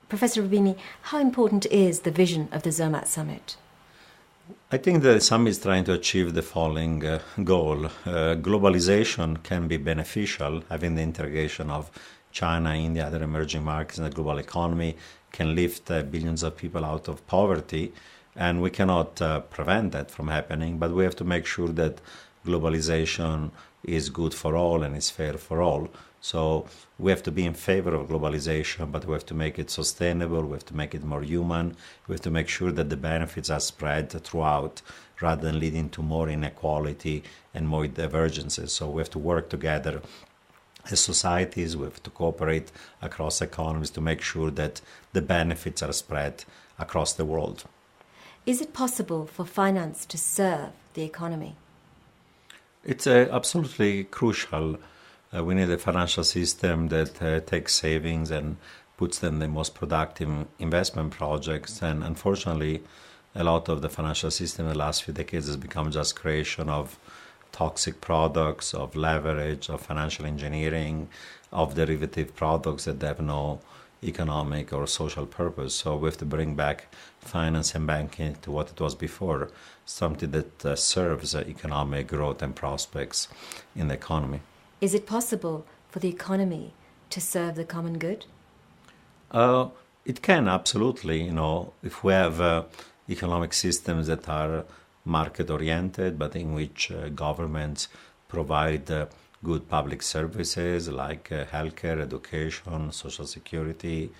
Professor Roubini, how important is the vision of the Zermatt summit? I think the summit is trying to achieve the following goal. Globalization can be beneficial, having the integration of China, India, other emerging markets in the global economy can lift billions of people out of poverty, and we cannot prevent that from happening, but we have to make sure that globalization is good for all and is fair for all. So we have to be in favor of globalization, but we have to make it sustainable, we have to make it more human, we have to make sure that the benefits are spread throughout rather than leading to more inequality and more divergences. So we have to work together as societies, we have to cooperate across economies to make sure that the benefits are spread across the world. Is it possible for finance to serve the economy? It's absolutely crucial. We need a financial system that takes savings and puts them in the most productive investment projects. And unfortunately, a lot of the financial system in the last few decades has become just creation of toxic products, of leverage, of financial engineering, of derivative products that have no economic or social purpose. So we have to bring back finance and banking to what it was before, something that serves economic growth and prospects in the economy. Is it possible for the economy to serve the common good? It can, absolutely. If we have economic systems that are market-oriented, but in which governments provide good public services like healthcare, education, social security,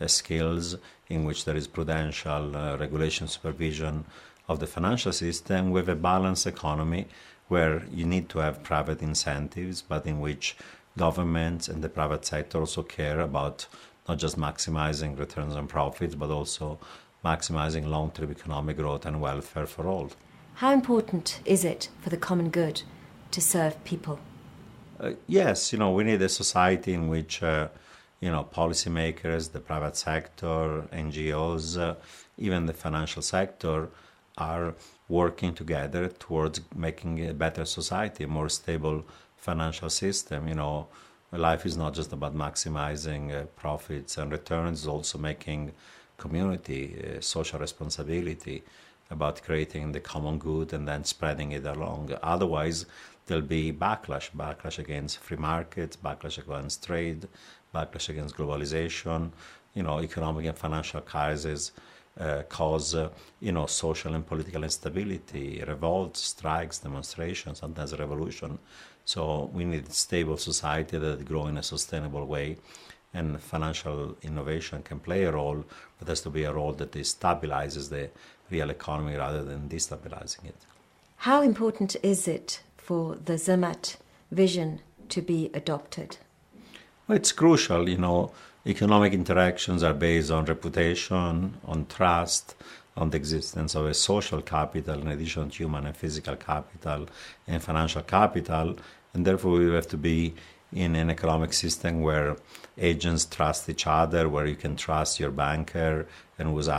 skills, in which there is prudential regulation supervision of the financial system, we have a balanced economy where you need to have private incentives, but in which governments and the private sector also care about not just maximizing returns and profits, but also maximizing long-term economic growth and welfare for all. How important is it for the common good to serve people? Yes, we need a society in which, policymakers, the private sector, NGOs, even the financial sector are working together towards making a better society, a more stable financial system. Life is not just about maximizing profits and returns, it's also making community, social responsibility, about creating the common good and then spreading it along. Otherwise, there'll be backlash against free markets, backlash against trade, backlash against globalization. Economic and financial crises cause, social and political instability, revolts, strikes, demonstrations, sometimes revolution. So we need a stable society that grows in a sustainable way, and financial innovation can play a role, but has to be a role that stabilizes the real economy rather than destabilizing it. How important is it for the Zermatt vision to be adopted? Well, it's crucial. Economic interactions are based on reputation, on trust, on the existence of a social capital in addition to human and physical capital and financial capital, and therefore we have to be in an economic system where agents trust each other, where you can trust your banker and who's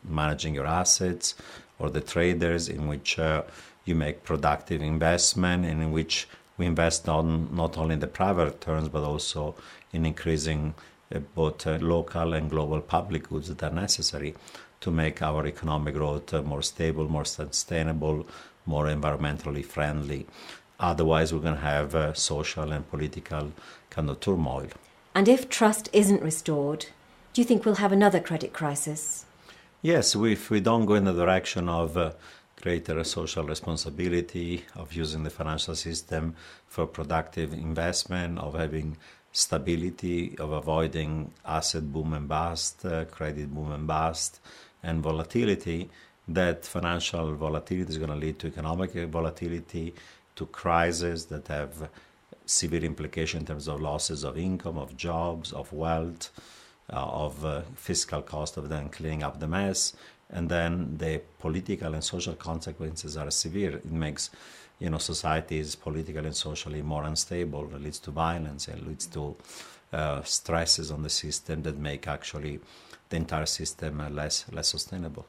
managing your assets, or the traders, in which you make productive investment, and in which we invest not only in the private terms, but also in increasing both local and global public goods that are necessary to make our economic growth more stable, more sustainable, more environmentally friendly. Otherwise, we're going to have social and political kind of turmoil. And if trust isn't restored, do you think we'll have another credit crisis? Yes, if we don't go in the direction of greater social responsibility, of using the financial system for productive investment, of having stability, of avoiding asset boom and bust, credit boom and bust, and volatility, that financial volatility is going to lead to economic volatility, to crises that have severe implications in terms of losses of income, of jobs, of wealth, of fiscal cost of then cleaning up the mess. And then the political and social consequences are severe. It makes societies politically and socially more unstable. It leads to violence. It leads to stresses on the system that make actually the entire system less sustainable.